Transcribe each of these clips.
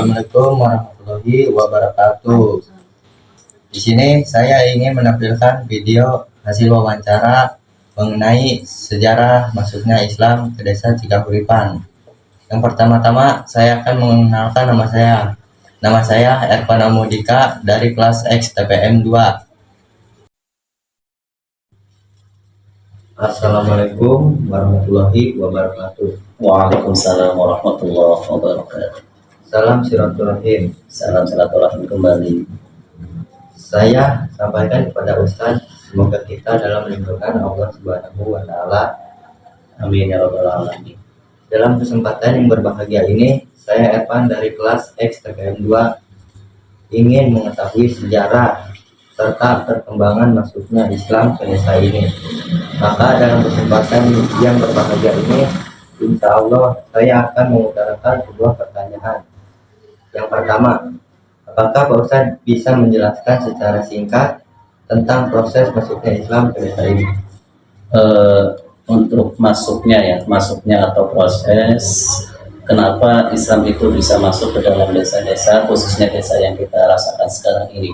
Assalamualaikum warahmatullahi wabarakatuh. Di sini saya ingin menampilkan video hasil wawancara mengenai sejarah masuknya Islam ke desa Cikahuripan. Yang pertama-tama saya akan mengenalkan nama saya. Nama saya Ervan Amudika dari kelas X TPM 2. Assalamualaikum warahmatullahi wabarakatuh. Waalaikumsalam warahmatullahi wabarakatuh. Salam silaturahim. Salam silaturahim kembali. Saya sampaikan kepada Ustadz, semoga kita dalam lindungan Allah Subhanahu wa Ta'ala. Amin ya rabbal alamin. Dalam kesempatan yang berbahagia ini, saya Ervan dari kelas X TPM 2 ingin mengetahui sejarah serta perkembangan masuknya Islam ke desa ini. Maka dalam kesempatan yang berbahagia ini, insya Allah saya akan mengutarakan sebuah pertanyaan. Yang pertama, apakah Pak Ustadz bisa menjelaskan secara singkat tentang proses masuknya Islam ke desa ini? Untuk masuknya atau proses kenapa Islam itu bisa masuk ke dalam desa-desa, khususnya desa yang kita rasakan sekarang ini.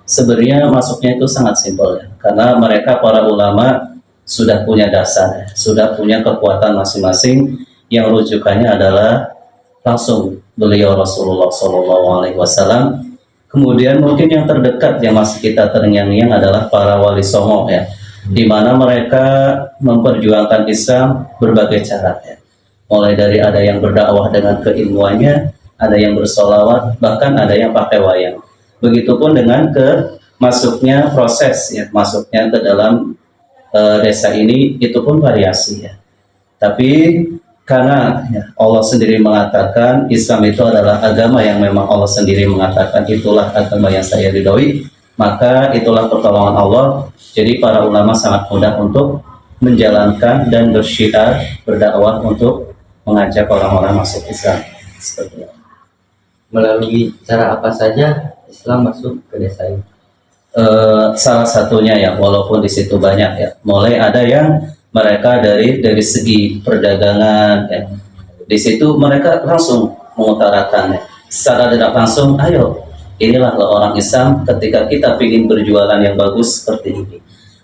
Sebenarnya masuknya itu sangat simpel ya, karena mereka para ulama sudah punya dasar, sudah punya kekuatan masing-masing yang rujukannya adalah langsung beliau Rasulullah SAW. Kemudian mungkin yang terdekat yang masih kita terngiang-ngiang adalah para wali songo ya, di mana mereka memperjuangkan Islam berbagai cara ya. Mulai dari ada yang berdakwah dengan keilmuannya, ada yang bersolawat, bahkan ada yang pakai wayang. Begitupun dengan masuknya proses ya, masuknya ke dalam desa ini itu pun variasi ya. Tapi karena ya, Allah sendiri mengatakan Islam itu adalah agama yang memang Allah sendiri mengatakan itulah agama yang saya ridhoi, maka itulah pertolongan Allah. Jadi para ulama sangat mudah untuk menjalankan dan bersyiar berdakwah untuk mengajak orang-orang masuk Islam. Seperti itu. Melalui cara apa saja Islam masuk ke desa ini? Salah satunya ya, walaupun di situ banyak ya. Mulai ada yang mereka dari segi perdagangan ya. Di situ mereka langsung mengutarakan ya. Secara tidak langsung, ayo inilah orang Islam ketika kita ingin berjualan yang bagus seperti ini.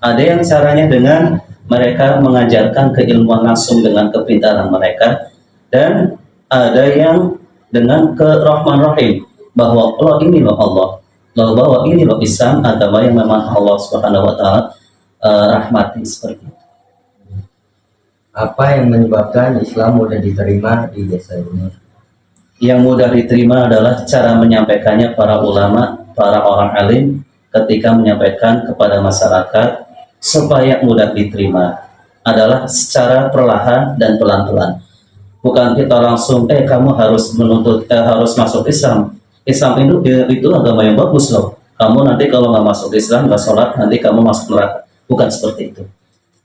Ada yang caranya dengan mereka mengajarkan keilmuan langsung dengan kepintaran mereka, dan ada yang dengan kerahman rahim bahwa Allah ini loh Allah, bahwa ini loh Islam, agama yang memang Allah Subhanahu wa Ta'ala rahmati seperti itu. Apa yang menyebabkan Islam mudah diterima di desa ini? Yang mudah diterima adalah cara menyampaikannya para ulama, para orang alim ketika menyampaikan kepada masyarakat supaya mudah diterima adalah secara perlahan dan pelan-pelan. Bukan kita langsung kamu harus menuntut harus masuk Islam. Islam itu agama yang bagus loh. Kamu nanti kalau nggak masuk Islam, nggak sholat, nanti kamu masuk neraka. Bukan seperti itu.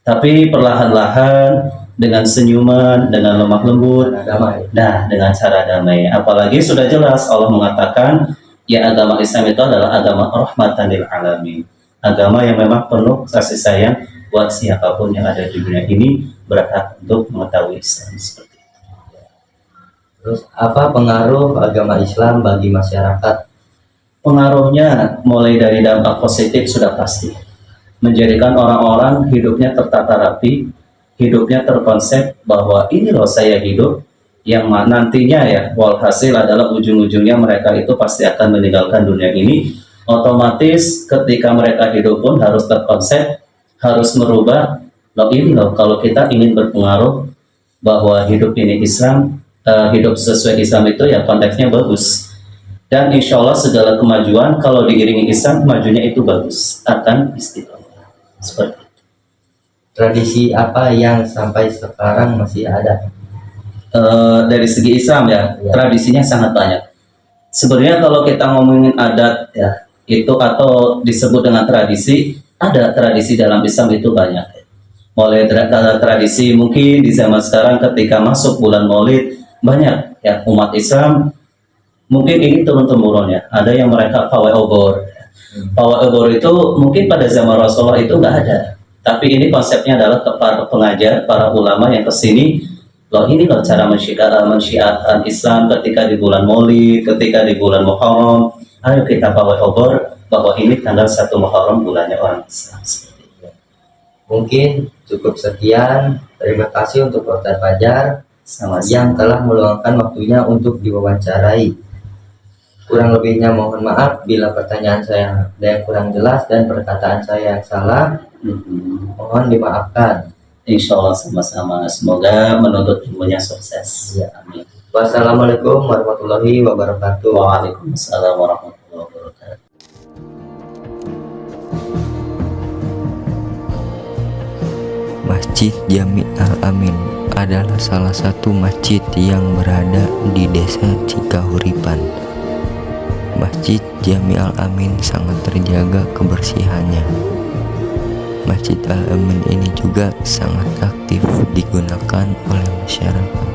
Tapi perlahan-lahan, dengan senyuman, dengan lemah lembut, dengan cara damai. Apalagi sudah jelas Allah mengatakan, ya agama Islam itu adalah agama rahmatan lil alamin. Agama yang memang penuh kasih sayang buat siapapun yang ada di dunia ini berhak untuk mengetahui Islam seperti itu. Terus apa pengaruh agama Islam bagi masyarakat? Pengaruhnya mulai dari dampak positif sudah pasti. Menjadikan orang-orang hidupnya tertata rapi, hidupnya terkonsep bahwa ini loh saya hidup, yang nantinya ya walhasil adalah ujung-ujungnya mereka itu pasti akan meninggalkan dunia ini. Otomatis ketika mereka hidup pun harus terkonsep, harus merubah. Loh ini loh kalau kita ingin berpengaruh bahwa hidup ini Islam, hidup sesuai Islam itu ya konteksnya bagus, dan insya Allah segala kemajuan kalau diiringi Islam majunya itu bagus, akan istiqomah seperti itu. Tradisi apa yang sampai sekarang masih ada? Dari segi Islam ya, tradisinya sangat banyak. Sebenarnya kalau kita ngomongin adat ya itu atau disebut dengan tradisi, ada tradisi dalam Islam itu banyak. Mulai tradisi mungkin di zaman sekarang ketika masuk bulan Maulid, banyak ya umat Islam mungkin ini turun-temurun ya. Ada yang mereka pawai obor. Pawai obor itu mungkin pada zaman Rasulullah itu nggak ada. Tapi ini konsepnya adalah para pengajar, para ulama yang kesini loh ini loh cara mensyiarkan Islam ketika di bulan Maulid, ketika di bulan Muharram. Ayo kita bawa obor bahwa ini tanggal 1 Muharram bulannya orang Islam. Seperti itu. Mungkin cukup sekian. Terima kasih untuk Ustadz Fajar Sama-sama. yang telah meluangkan waktunya untuk diwawancarai. Kurang lebihnya mohon maaf bila pertanyaan saya ada yang kurang jelas dan perkataan saya yang salah. Mohon dimaafkan. Insya Allah sama-sama. Semoga menuntut ilmunya sukses. Ya. Amin. Wassalamualaikum warahmatullahi wabarakatuh. Waalaikumsalam warahmatullahi wabarakatuh. Masjid Jami Al-Amin adalah salah satu masjid yang berada di desa Cikahuripan. Masjid Jami Al-Amin sangat terjaga kebersihannya. Masjid Al-Amin ini juga sangat aktif digunakan oleh masyarakat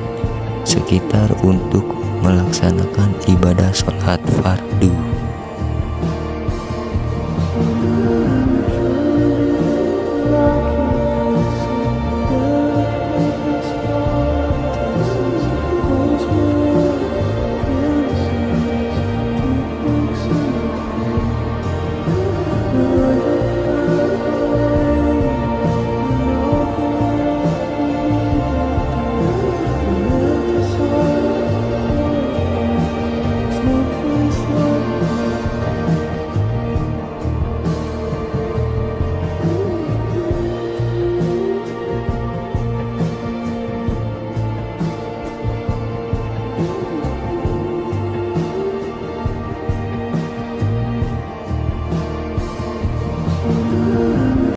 sekitar untuk melaksanakan ibadah sholat fardu.